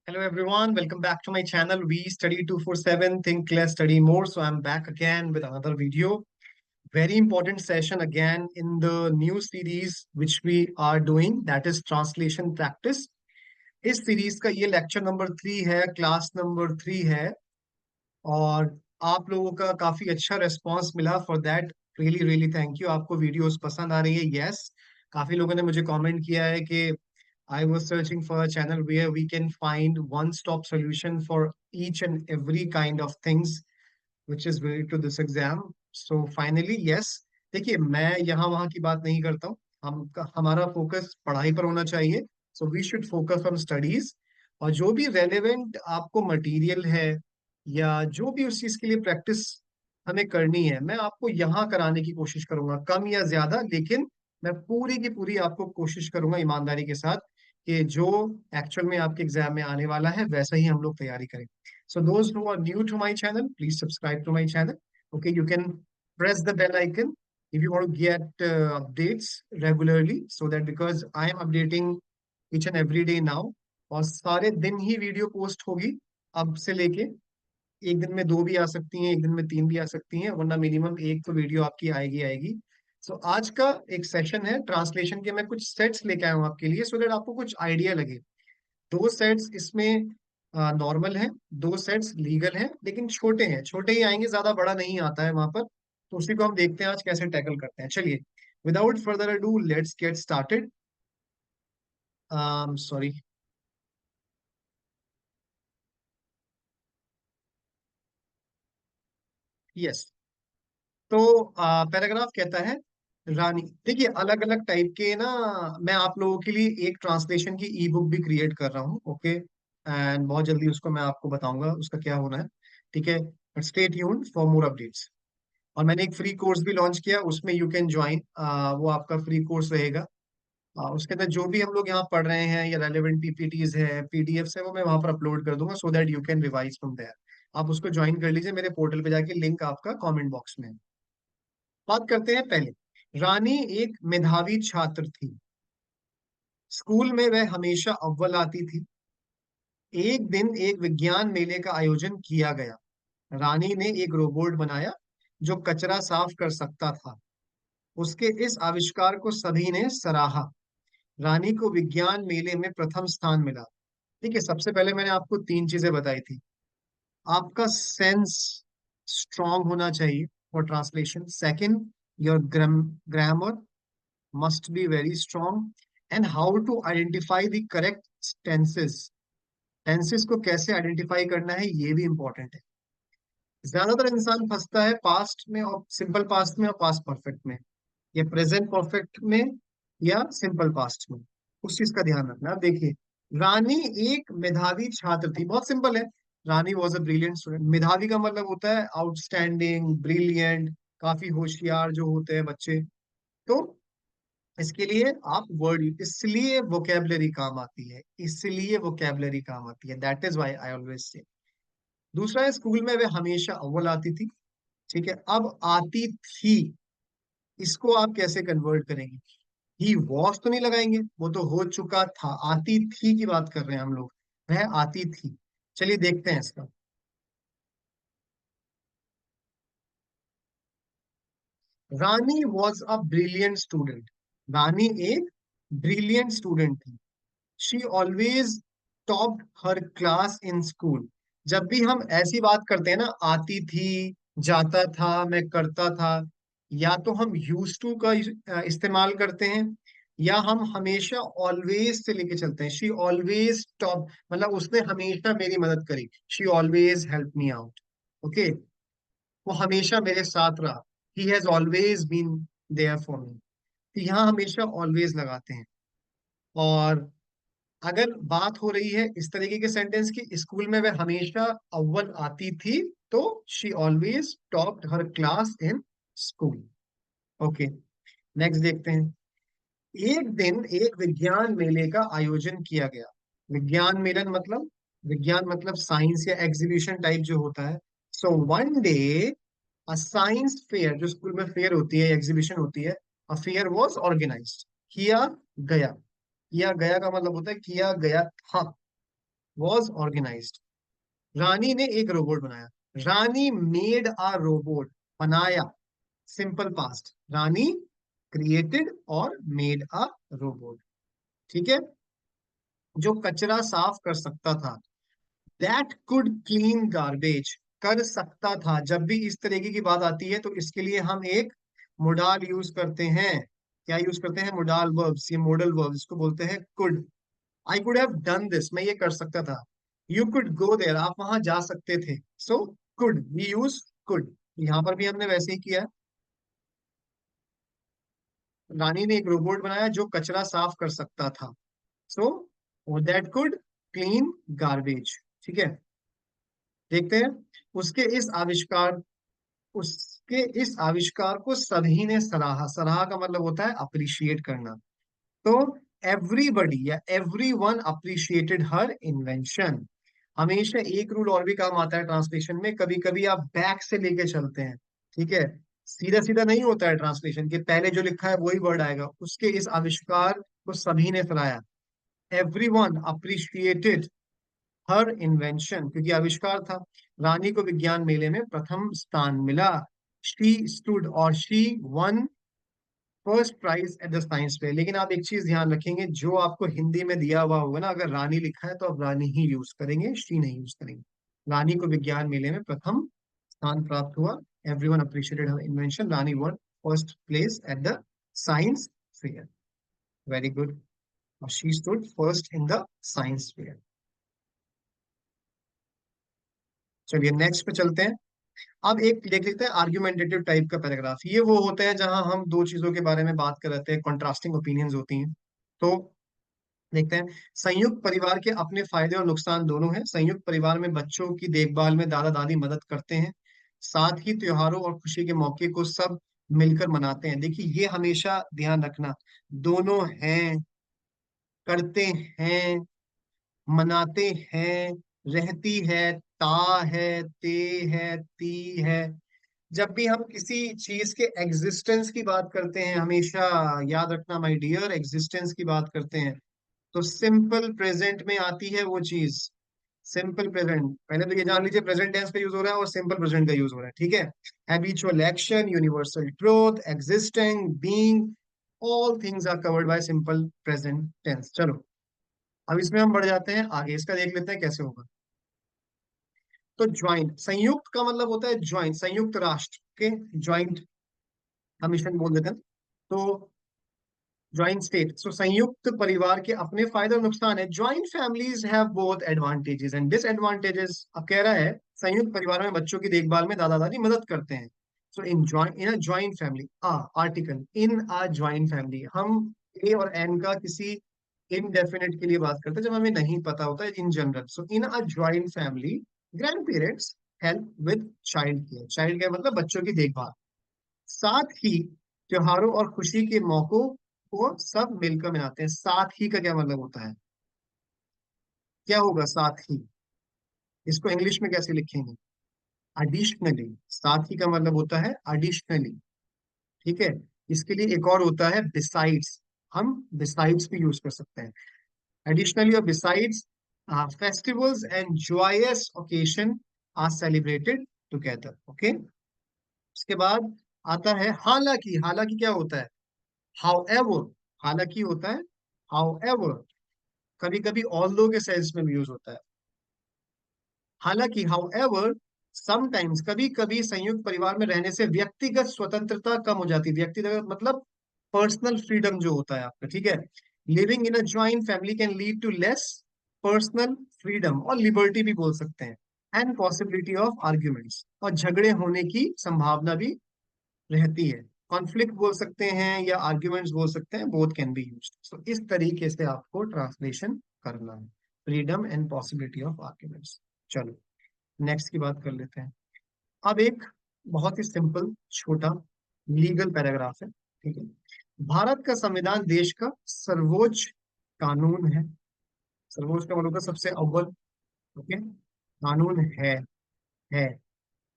Hello everyone, welcome back to my channel. We study 247 Think Less Study More. So I'm back again with another video. Very important session again in the new series which we are doing, that is translation practice. इस series का ये lecture number 3 है, class number 3 है और आप लोगों का काफी अच्छा रिस्पांस मिला for that. Really really thank you. आपको वीडियोस पसंद आ रही है? यस. काफी लोगों ने मुझे कमेंट किया है कि I was searching for a channel where we can find one-stop solution for each and every kind of things which is related to this exam. So finally, yes. देखिए, मैं यहाँ वहाँ की बात नहीं करता हूँ. हमारा फोकस पढ़ाई पर होना चाहिए. So we should focus on studies. और जो भी रेलेवेंट आपको मटेरियल है या जो भी उस चीज के लिए प्रैक्टिस हमें करनी है, मैं आपको यहाँ कराने की कोशिश करूंगा, कम या ज्यादा, लेकिन मैं पूरी की पूरी आपको कोशिश करूंगा ईमानदारी के साथ कि जो एक्चुअल में आपके एग्जाम में आने वाला है वैसा ही हम लोग तैयारी करें. सो दोस्त who are new to my channel, please subscribe to my channel. Okay, you can press the bell icon if you want to get updates regularly, so that because I am updating each and every day now. और सारे दिन ही video post होगी अब से लेके. एक दिन में 2 भी आ सकती हैं, एक दिन में 3 भी आ सकती हैं, वरना मिनिमम एक तो वीडियो आपकी आएगी आएगी. सो आज का एक सेशन है ट्रांसलेशन के. मैं कुछ सेट्स लेके आया हूँ आपके लिए सो दैट आपको कुछ आइडिया लगे. 2 सेट्स इसमें नॉर्मल है, 2 सेट्स लीगल हैं, लेकिन छोटे हैं, छोटे ही आएंगे, ज्यादा बड़ा नहीं आता है वहां पर. तो उसी को हम देखते हैं आज कैसे टैकल करते हैं. चलिए, without further ado let's get started. Sorry. Yes. तो पैराग्राफ कहता है, रानी. देखिए, अलग अलग टाइप के ना, मैं आप लोगों के लिए एक ट्रांसलेशन की ई बुक भी क्रिएट कर रहा हूँ. ओके, एंड बहुत जल्दी उसको मैं आपको बताऊंगा उसका क्या होना है. ठीक है, stay tuned for more updates. और मैंने एक फ्री कोर्स भी लॉन्च किया, उसमें यू कैन ज्वाइन. वो आपका फ्री कोर्स रहेगा. उसके अंदर जो भी हम लोग यहाँ पढ़ रहे हैं या रेलेवेंट पीपीटीज है, पीडीएफ्स है, वो मैं वहां पर अपलोड कर दूंगा so that you can revise from there. आप उसको ज्वाइन कर लीजिए मेरे पोर्टल पे जाके, लिंक आपका कमेंट बॉक्स में है. बात करते हैं पहले. रानी एक मेधावी छात्र थी. स्कूल में वह हमेशा अव्वल आती थी. एक दिन एक विज्ञान मेले का आयोजन किया गया. रानी ने एक रोबोट बनाया जो कचरा साफ कर सकता था. उसके इस आविष्कार को सभी ने सराहा. रानी को विज्ञान मेले में प्रथम स्थान मिला. ठीक है, सबसे पहले मैंने आपको 3 चीजें बताई थी. आपका सेंस स्ट्रांग होना चाहिए for translation. Second, your grammar must be very strong, and how to identify the correct tenses. Tenses को कैसे आइडेंटिफाई करना है ये भी इंपॉर्टेंट है. ज्यादातर इंसान फंसता है पास्ट में, और सिंपल पास्ट में, और पास्ट परफेक्ट में, या प्रेजेंट परफेक्ट में, या सिंपल पास्ट में. उस चीज का ध्यान रखना. अब देखिए, रानी एक मेधावी छात्र थी. बहुत सिंपल है. रानी वॉज अ ब्रिलियंट स्टूडेंट. मेधावी का मतलब होता है आउटस्टैंडिंग, ब्रिलियंट, काफी होशियार जो होते हैं बच्चे. तो इसके लिए आप वर्ड, इसलिए वोकेबलरी काम आती है, इसलिए वोकेबलरी काम आती है. That is why I always say. दूसरा है, स्कूल में वह हमेशा अव्वल आती थी. ठीक है, अब आती थी, इसको आप कैसे कन्वर्ट करेंगे? ही वॉज तो नहीं लगाएंगे, वो तो हो चुका था. आती थी की बात कर रहे हैं हम लोग. वह आती थी. चलिए देखते हैं इसका. रानी वॉज अ ब्रिलियंट स्टूडेंट. रानी एक ब्रिलियंट स्टूडेंट थी. She always top her class in school. जब भी हम ऐसी बात करते हैं ना, आती थी, जाता था, मैं करता था, या तो हम यूज टू का इस्तेमाल करते हैं, या हम हमेशा ऑलवेज से लेके चलते हैं. शी ऑलवेज टॉप मतलब उसने हमेशा मेरी मदद करी. She always help me out. Okay, वो हमेशा मेरे साथ रहा. He has always been there for me. तो यहाँ हमेशा ऑलवेज लगाते हैं. और अगर बात हो रही है इस तरीके के सेंटेंस की, स्कूल में वह हमेशा अव्वल आती थी, तो she always topped her class in school. Okay, next देखते हैं. एक दिन एक विज्ञान मेले का आयोजन किया गया. विज्ञान मेलन मतलब, विज्ञान मतलब साइंस या एग्जीबिशन टाइप जो होता है. So one day a science fair, जो स्कूल में फेयर होती है, एग्जीबिशन होती है, अ फेयर वॉज ऑर्गेनाइज्ड. किया गया. किया गया का मतलब होता है किया गया था. Was organised. रानी ने एक रोबोट बनाया। रानी मेड अ रोबोट, बनाया, सिंपल पास्ट। रानी क्रिएटेड और मेड अ रोबोट। ठीक है। जो कचरा साफ कर सकता था, दैट कुड क्लीन गार्बेज, कर सकता था। जब भी इस तरीके की बात आती है तो इसके लिए हम एक मोडाल यूज करते हैं। क्या यूज करते हैं? मोडाल वर्ब्स, ये मोडल वर्ब्स, इसको बोलते हैं could. I could have done this, मैं ये कर सकता था। यू कुड गो देयर, आप वहां जा सकते थे। So could, we use could. यहां पर भी हमने वैसे ही किया। रानी ने एक रोबोट बनाया जो कचरा साफ कर सकता था। So that could clean garbage. ठीक है। देखते हैं। उसके इस आविष्कार उसके इस आविष्कार को सभी ने सराहा। सराहा का मतलब होता है अप्रिशिएट करना। तो एवरीबडी या every one appreciated her invention. हमेशा एक रूल और भी काम आता है ट्रांसलेशन में, कभी कभी आप बैक से लेके चलते हैं। ठीक है। सीधा सीधा नहीं होता है ट्रांसलेशन के पहले जो लिखा है वही वर्ड आएगा। उसके इस आविष्कार को सभी ने सराहा। Every one appreciated her invention, क्योंकि आविष्कार था। रानी को विज्ञान मेले में प्रथम स्थान मिला। शी स्टूड और she won first prize at the science fair. लेकिन आप एक चीज ध्यान रखेंगे, जो आपको हिंदी में दिया हुआ होगा ना, अगर रानी लिखा है तो आप रानी ही यूज करेंगे, शी नहीं यूज करेंगे। रानी को विज्ञान मेले में प्रथम स्थान प्राप्त हुआ। Everyone appreciated her invention. Rani won first place at the science fair. Very good. और she stood first in the science fair. चलिए नेक्स्ट पे चलते हैं। अब एक देख लेते हैं आर्ग्यूमेंटेटिव टाइप का पैराग्राफ। ये वो होते हैं जहां हम दो चीजों के बारे में बात कर रहे थे, कॉन्ट्रास्टिंग ओपिनियंस होती हैं। तो देखते हैं। संयुक्त परिवार के अपने फायदे और नुकसान दोनों हैं। संयुक्त परिवार में बच्चों की देखभाल में दादा दादी मदद करते हैं। साथ ही त्योहारों और खुशी के मौके को सब मिलकर मनाते हैं। देखिए ये हमेशा ध्यान रखना, दोनों हैं, करते हैं, मनाते हैं, रहती है, ता है, ते है, ती है। जब भी हम किसी चीज के एग्जिस्टेंस की बात करते हैं, हमेशा याद रखना माय डियर, एग्जिस्टेंस की बात करते हैं तो सिंपल प्रेजेंट में आती है वो चीज। सिंपल प्रेजेंट, पहले तो ये जान लीजिए प्रेजेंट टेंस का यूज हो रहा है और सिंपल प्रेजेंट का यूज हो रहा है। ठीक है। Habitual action, universal truth, existing, being, all things are covered by simple present tense. चलो अब इसमें हम बढ़ जाते हैं आगे, इसका देख लेते हैं कैसे होगा। तो ज्वाइंट, संयुक्त का मतलब होता है ज्वाइंट, संयुक्त राष्ट्र के ज्वाइंट, हम इसमें बोल देते हैं। तो ज्वाइंट स्टेट, सो संयुक्त परिवार के अपने फायदे और नुकसान है। Joint families have both advantages and disadvantages. अब कह रहा है संयुक्त परिवार में बच्चों की देखभाल में दादा दादी मदद करते हैं। So in a joint family, article in a joint family, हम ए और एन का किसी इनडेफिनेट के लिए बात करते हैं जब हमें नहीं पता होता है in general. So in a joint family grand parents help with child care. Child care मतलब बच्चों की देखभाल। साथ ही त्योहारों और खुशी के मौकों को सब मिलकर मनाते हैं। साथ ही का क्या मतलब होता है? क्या होगा साथ ही? इसको इंग्लिश में कैसे लिखेंगे? एडिशनली। साथ ही का मतलब होता है एडिशनली। ठीक है। इसके लिए एक और होता है बिसाइड्स। हम बिसाइड्स भी यूज कर सकते हैं। एडिशनली और besides, festivals and joyous occasion are celebrated together. Okay. उसके बाद आता है हालांकि। हालांकि क्या होता है? however। हालांकि होता है however। कभी कभी ऑल्दो के सेंस में भी यूज होता है। हालांकि however, समटाइम्स, कभी कभी संयुक्त परिवार में रहने से व्यक्तिगत स्वतंत्रता कम हो जाती है। व्यक्तिगत मतलब पर्सनल फ्रीडम जो होता है आपका। ठीक है। Living in a joint family can lead to less personal freedom, और लिबर्टी भी बोल सकते हैं, एंड पॉसिबिलिटी ऑफ आर्ग्यूमेंट्स, और झगड़े होने की संभावना भी रहती है। कॉन्फ्लिक्ट बोल सकते हैं या आर्ग्यूमेंट्स बोल सकते हैं, बोथ कैन बी यूज्ड। सो इस तरीके से आपको ट्रांसलेशन करना है, freedom and possibility of arguments. चलो नेक्स्ट की बात कर लेते हैं। अब एक बहुत ही सिंपल छोटा लीगल पैराग्राफ है। ठीक है। भारत का संविधान देश का सर्वोच्च कानून है। सर्वोच्च का मतलब होता है सबसे अव्वल। ओके। कानून है।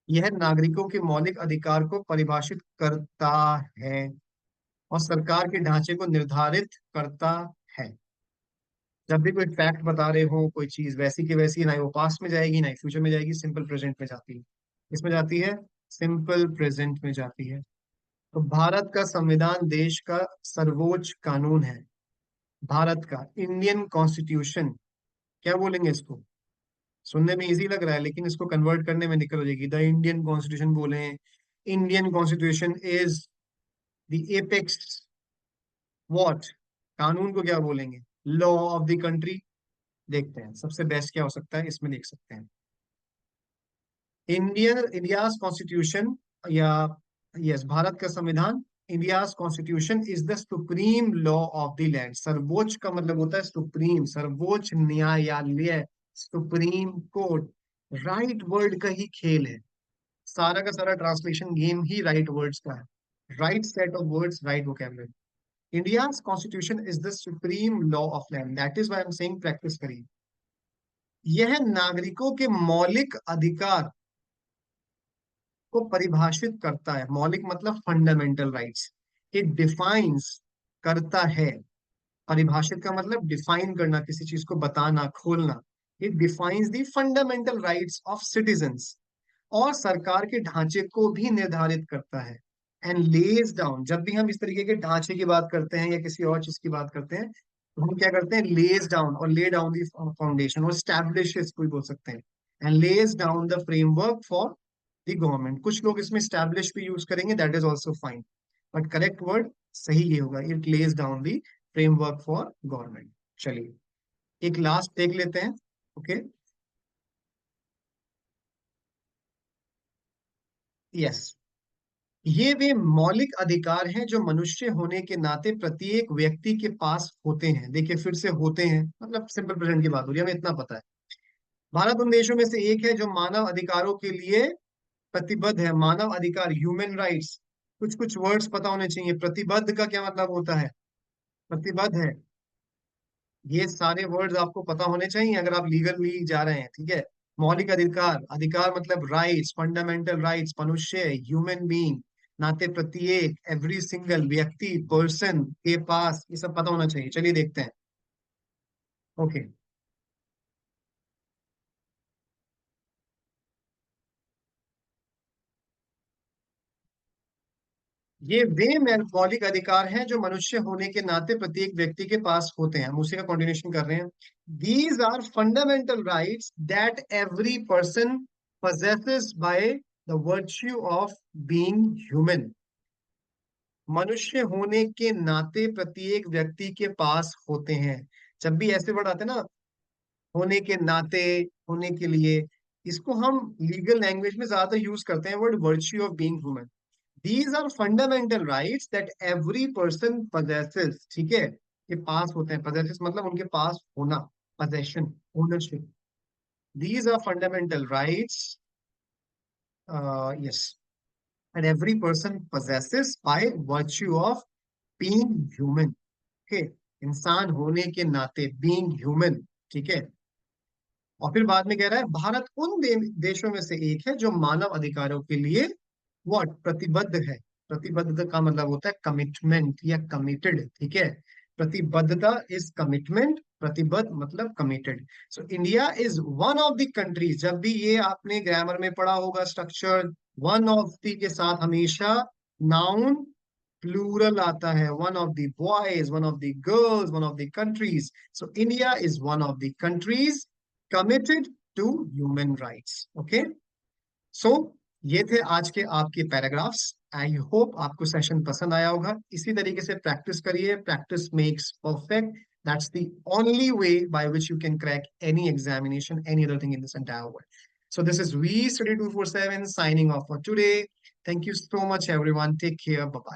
यह नागरिकों के मौलिक अधिकार को परिभाषित करता है और सरकार के ढांचे को निर्धारित करता है। जब भी कोई फैक्ट बता रहे हो, कोई चीज वैसी की वैसी, ना ही वो पास्ट में जाएगी ना ही फ्यूचर में जाएगी, सिंपल प्रेजेंट में जाती है। इसमें जाती है, सिंपल प्रेजेंट में जाती है। तो भारत का संविधान देश का सर्वोच्च कानून है। भारत का इंडियन कॉन्स्टिट्यूशन, क्या बोलेंगे इसको? सुनने में इजी लग रहा है लेकिन इसको कन्वर्ट करने में दिक्कत हो जाएगी। द इंडियन कॉन्स्टिट्यूशन बोले, Indian constitution is the apex what, कानून को क्या बोलेंगे? Law of the country. देखते हैं सबसे बेस्ट क्या हो सकता है, इसमें देख सकते हैं। इंडियाज कॉन्स्टिट्यूशन, या यस, भारत का संविधान, India's constitution is the supreme law of the land. सर्वोच्च का मतलब होता है सुप्रीम, सर्वोच्च न्यायालय, सुप्रीम कोर्ट। राइट वर्ड का ही खेल है, सारा का सारा ट्रांसलेशन गेम ही राइट वर्ड्स का है। Right set of words, right vocabulary. India's constitution is the supreme law of land, that is why I am saying practice करिए। यह नागरिकों के मौलिक अधिकार को परिभाषित करता है। मौलिक मतलब फंडामेंटल राइट्स। इट डिफाइंस, करता है। परिभाषित का मतलब डिफाइन करना, किसी चीज को बताना, खोलना। It defines the fundamental rights of citizens, और सरकार के ढांचे को भी निर्धारित करता है। एंड लेज डाउन, जब भी हम इस तरीके के ढांचे की बात करते हैं या किसी और चीज की बात करते हैं, तो हम क्या करते हैं? लेज डाउन, और ले डाउन दी फाउंडेशन, और स्टैब्लिशेस कोई बोल सकते हैं। And lays down the framework for the government. कुछ लोग इसमें स्टैब्लिश भी यूज करेंगे, that is also fine, but correct word सही ये होगा, it lays down the framework for government. चलिए एक लास्ट देख लेते हैं। ओके, यस, ये वे मौलिक अधिकार हैं जो मनुष्य होने के नाते प्रत्येक व्यक्ति के पास होते हैं। देखिए फिर से होते हैं, मतलब सिंपल प्रेजेंट की बात हो रही है, हमें इतना पता है। भारत उन देशों में से एक है जो मानव अधिकारों के लिए प्रतिबद्ध है। मानव अधिकार, ह्यूमन राइट्स, कुछ कुछ वर्ड्स पता होने चाहिए। प्रतिबद्ध का क्या मतलब होता है? प्रतिबद्ध है, ये सारे वर्ड्स आपको पता होने चाहिए अगर आप लीगली जा रहे हैं, ठीक है। मौलिक अधिकार, अधिकार मतलब राइट्स, फंडामेंटल राइट्स, मनुष्य, ह्यूमन बीइंग, नाते प्रत्येक, एवरी सिंगल, व्यक्ति, पर्सन के पास, ये सब पता होना चाहिए। चलिए देखते हैं। ओके, ये वे मौलिक अधिकार हैं जो मनुष्य होने के नाते प्रत्येक व्यक्ति के पास होते हैं। हम उसी का कंटिन्यूशन कर रहे हैं। These are fundamental rights that every person possesses by the virtue of being human। मनुष्य होने के नाते प्रत्येक व्यक्ति के पास होते हैं। जब भी ऐसे वर्ड आते हैं ना, होने के नाते, होने के लिए, इसको हम लीगल लैंग्वेज में ज्यादा यूज करते हैं, word virtue of being human. These are fundamental rights that every person possesses, ठीक है, ये पास होते हैं। possesses मतलब उनके पास होना, possession, ownership. These are fundamental rights, yes, and every person possesses by virtue of being human। okay, इंसान होने के नाते, being human, ठीक है। और फिर बाद में कह रहा है भारत उन देशों में से एक है जो मानव अधिकारों के लिए व्हाट, प्रतिबद्ध है। प्रतिबद्ध का मतलब होता है कमिटमेंट या कमिटेड, ठीक है। प्रतिबद्धता इज कमिटमेंट, प्रतिबद्ध मतलब committed. So India is one of the countries, जब भी ये आपने ग्रामर में पढ़ा होगा स्ट्रक्चर, वन ऑफ द के साथ हमेशा नाउन प्लूरल आता है। One of the boys, one of the girls, one of the countries. So India is one of the countries committed to human rights. Okay, so ये थे आज के आपके पैराग्राफ्स। आई होप आपको सेशन पसंद आया होगा। इसी तरीके से प्रैक्टिस करिए, practice makes perfect. That's the only way by which you can crack any examination, any other thing in this entire world. So this is we study 247 signing off for today. Thank you so much everyone. Take care. Bye bye.